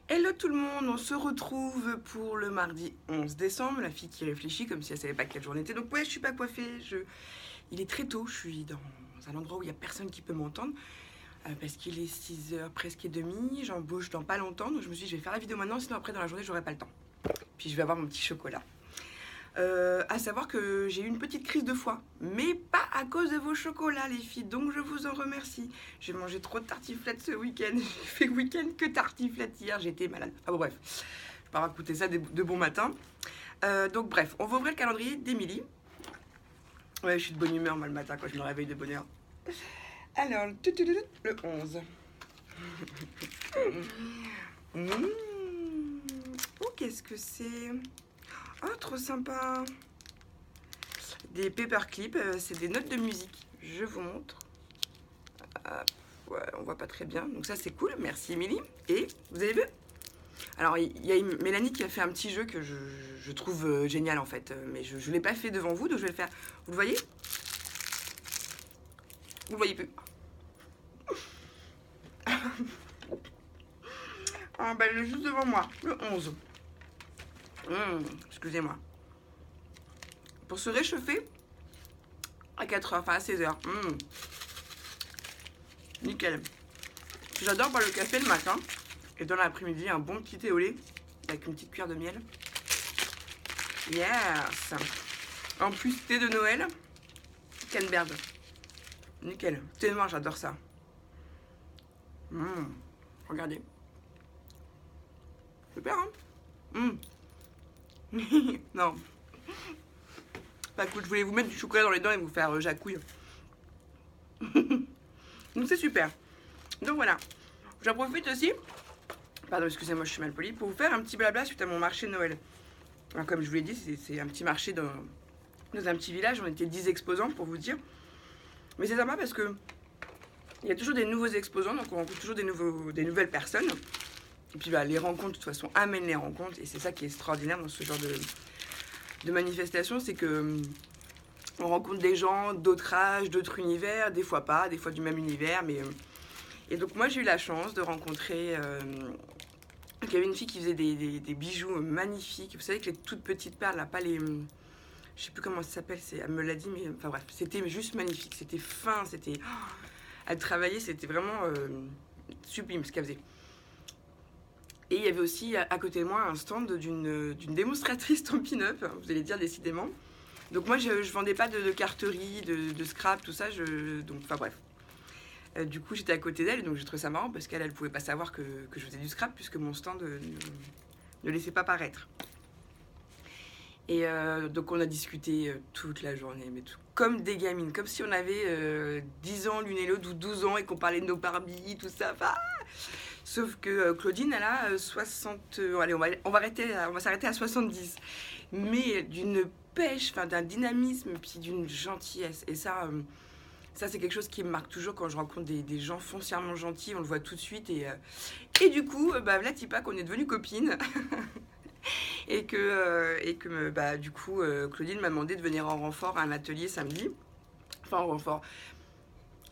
Hello tout le monde, on se retrouve pour le mardi 11 décembre, la fille qui réfléchit comme si elle savait pas quelle journée était. Donc ouais, je suis pas coiffée, il est très tôt, je suis dans un endroit où il y a personne qui peut m'entendre parce qu'il est 6h presque et demie, j'embauche dans pas longtemps, donc je me suis dit je vais faire la vidéo maintenant, sinon après dans la journée j'aurai pas le temps. Puis je vais avoir mon petit chocolat. À savoir que j'ai eu une petite crise de foie, mais pas à cause de vos chocolats les filles, donc je vous en remercie. J'ai mangé trop de tartiflettes ce week-end, j'ai fait le week-end que tartiflettes hier, j'étais malade. Ah bon bref, je vais pas raconter ça de bon matin. Donc bref, on va ouvrir le calendrier d'Émilie. Ouais, je suis de bonne humeur moi le matin quand je me réveille de bonne heure. Alors, le 11. Oh, qu'est-ce que c'est? Oh, trop sympa. Des paperclips, c'est des notes de musique. Je vous montre. Ouais, on voit pas très bien. Donc ça, c'est cool. Merci, Émilie. Et, vous avez vu? Alors, il y a Mélanie qui a fait un petit jeu que je trouve génial, en fait. Mais je ne l'ai pas fait devant vous, donc je vais le faire. Vous le voyez? Vous le voyez plus? Ah, bah, il est juste devant moi. Le 11. Excusez-moi. Pour se réchauffer, à 4h, enfin à 16h. Nickel. J'adore boire le café le matin. Et dans l'après-midi, un bon petit thé au lait avec une petite cuillère de miel. Yes. En plus, thé de Noël. Canberg. Nickel. Thé noir, j'adore ça. Regardez. Super, hein? Non. Pas cool. Je voulais vous mettre du chocolat dans les dents et vous faire jacouille. Donc c'est super. Donc voilà. J'en profite aussi. Pardon, excusez-moi, je suis mal polie. Pour vous faire un petit blabla suite à mon marché de Noël. Alors, comme je vous l'ai dit, c'est un petit marché dans un petit village. On était 10 exposants pour vous dire. Mais c'est sympa parce que il y a toujours des nouveaux exposants. Donc on rencontre toujours des nouvelles personnes. Et puis bah, les rencontres, de toute façon, amènent les rencontres. Et c'est ça qui est extraordinaire dans ce genre de manifestation. C'est que on rencontre des gens d'autres âges, d'autres univers. Des fois pas, des fois du même univers. Et donc moi j'ai eu la chance de rencontrer... il y avait une fille qui faisait des bijoux magnifiques. Vous savez que les toutes petites perles, là, pas les... Je sais plus comment ça s'appelle, elle me l'a dit, mais enfin bref, c'était juste magnifique. C'était fin, c'était... Elle travaillait, c'était vraiment sublime ce qu'elle faisait. Et il y avait aussi à côté de moi un stand d'une démonstratrice Stampin' Up, vous allez dire décidément. Donc moi je vendais pas de carterie, de scrap, tout ça, donc enfin bref. Du coup j'étais à côté d'elle, donc j'ai trouvé ça marrant parce qu'elle pouvait pas savoir que je faisais du scrap puisque mon stand ne laissait pas paraître. Et donc on a discuté toute la journée, mais tout, comme des gamines, comme si on avait 10 ans l'une et l'autre ou 12 ans et qu'on parlait de nos Barbie, tout ça. Enfin, sauf que Claudine, elle a 60... allez, on va s'arrêter à 70. Mais d'une pêche, enfin, d'un dynamisme, puis d'une gentillesse. Et ça, ça c'est quelque chose qui me marque toujours quand je rencontre des gens foncièrement gentils, on le voit tout de suite. Et du coup, bah, là, Tipa, qu'on est devenues copines. Et que bah, du coup, Claudine m'a demandé de venir en renfort à un atelier samedi. Enfin, en renfort.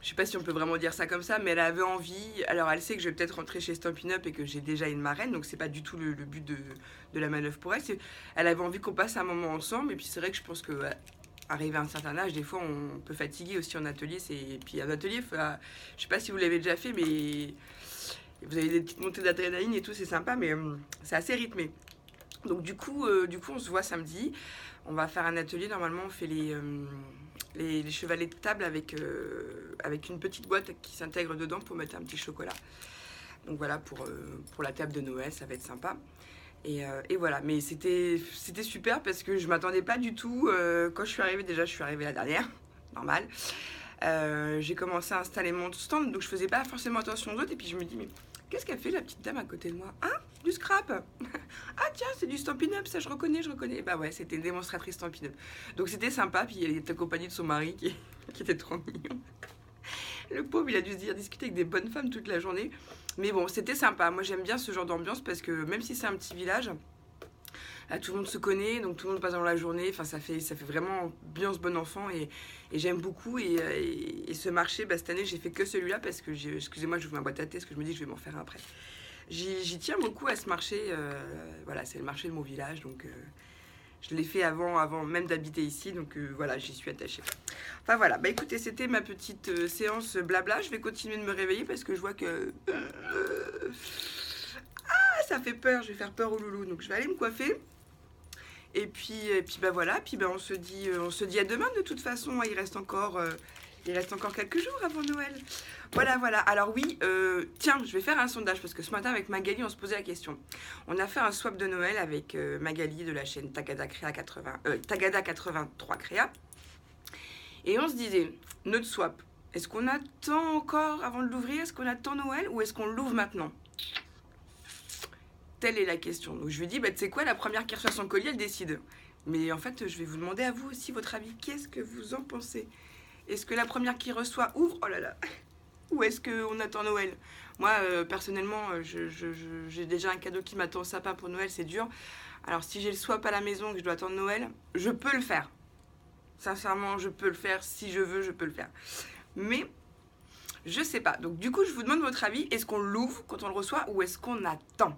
Je sais pas si on peut vraiment dire ça comme ça, mais elle avait envie. Alors, elle sait que je vais peut-être rentrer chez Stampin' Up et que j'ai déjà une marraine, donc c'est pas du tout le but de la manœuvre pour elle. Elle avait envie qu'on passe un moment ensemble, et puis c'est vrai que je pense que arrivé à un certain âge, des fois on peut fatiguer aussi en atelier. Et puis un atelier, je sais pas si vous l'avez déjà fait, mais vous avez des petites montées d'adrénaline et tout, c'est sympa, mais c'est assez rythmé. Donc du coup, on se voit samedi. On va faire un atelier. Normalement, on fait les chevalets de table avec une petite boîte qui s'intègre dedans pour mettre un petit chocolat. Donc voilà, pour la table de Noël, ça va être sympa. Et voilà, mais c'était super parce que je m'attendais pas du tout. Quand je suis arrivée, déjà, je suis arrivée la dernière, normal. J'ai commencé à installer mon stand, donc je faisais pas forcément attention aux autres. Et puis je me dis, mais qu'est-ce qu'elle fait la petite dame à côté de moi? Ah, du scrap. Ah tiens, c'est du Stampin' Up, ça je reconnais. Bah ouais, c'était une démonstratrice Stampin' Up. Donc c'était sympa, puis elle était accompagnée de son mari qui était trop mignon. Le pauvre, il a dû se dire discuter avec des bonnes femmes toute la journée. Mais bon, c'était sympa. Moi j'aime bien ce genre d'ambiance parce que même si c'est un petit village, là, tout le monde se connaît, donc tout le monde passe dans la journée. Enfin, ça fait vraiment ambiance bon enfant et j'aime beaucoup. Et ce marché, bah, cette année, j'ai fait que celui-là parce que, excusez-moi, je vous mets ma boîte à thé parce que je me dis que je vais m'en faire un après. J'y tiens beaucoup à ce marché. Voilà, c'est le marché de mon village, donc je l'ai fait avant même d'habiter ici, donc voilà, j'y suis attachée. Enfin voilà, bah écoutez, c'était ma petite séance blabla. Je vais continuer de me réveiller parce que je vois que ça fait peur. Je vais faire peur au loulou, donc je vais aller me coiffer. Et puis bah voilà, puis bah on se dit à demain de toute façon. Il reste encore quelques jours avant Noël. Voilà, voilà. Alors oui, tiens, je vais faire un sondage parce que ce matin avec Magali, on se posait la question. On a fait un swap de Noël avec Magali de la chaîne Tagada Créa 80, Tagada 83 Créa. Et on se disait, notre swap, est-ce qu'on attend encore avant de l'ouvrir? Est-ce qu'on attend Noël ou est-ce qu'on l'ouvre maintenant? Telle est la question. Donc je lui dis, bah, tu sais quoi, la première qui reçoit son colis, elle décide. Mais en fait, je vais vous demander à vous aussi votre avis. Qu'est-ce que vous en pensez? Est-ce que la première qui reçoit ouvre? Oh là là. Ou est-ce qu'on attend Noël? Moi, personnellement, j'ai déjà un cadeau qui m'attend au sapin pour Noël, c'est dur. Alors si j'ai le swap à la maison que je dois attendre Noël, je peux le faire. Sincèrement, je peux le faire. Si je veux, je peux le faire. Mais je sais pas. Donc du coup, je vous demande votre avis. Est-ce qu'on l'ouvre quand on le reçoit ou est-ce qu'on attend?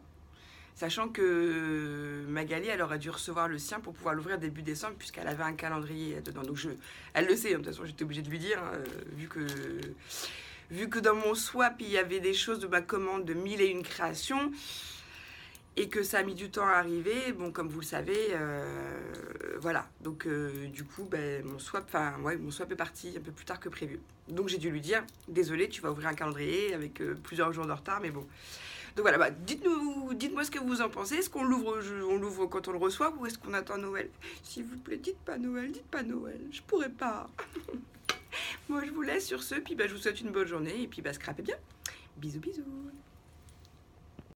Sachant que Magali, elle aurait dû recevoir le sien pour pouvoir l'ouvrir début décembre, puisqu'elle avait un calendrier dedans. Donc elle le sait, hein, de toute façon, j'étais obligée de lui dire, hein, vu que dans mon swap, il y avait des choses de ma commande de 1001 créations, et que ça a mis du temps à arriver, bon, comme vous le savez, voilà. Donc du coup, ben, mon swap est parti un peu plus tard que prévu. Donc j'ai dû lui dire, désolé, tu vas ouvrir un calendrier avec plusieurs jours de retard, mais bon. Donc voilà, bah, dites-moi ce que vous en pensez. Est-ce qu'on l'ouvre quand on le reçoit ou est-ce qu'on attend Noël? S'il vous plaît, dites pas Noël, je pourrais pas. Moi je vous laisse sur ce, puis bah, je vous souhaite une bonne journée et puis bah, scrapez bien. Bisous bisous.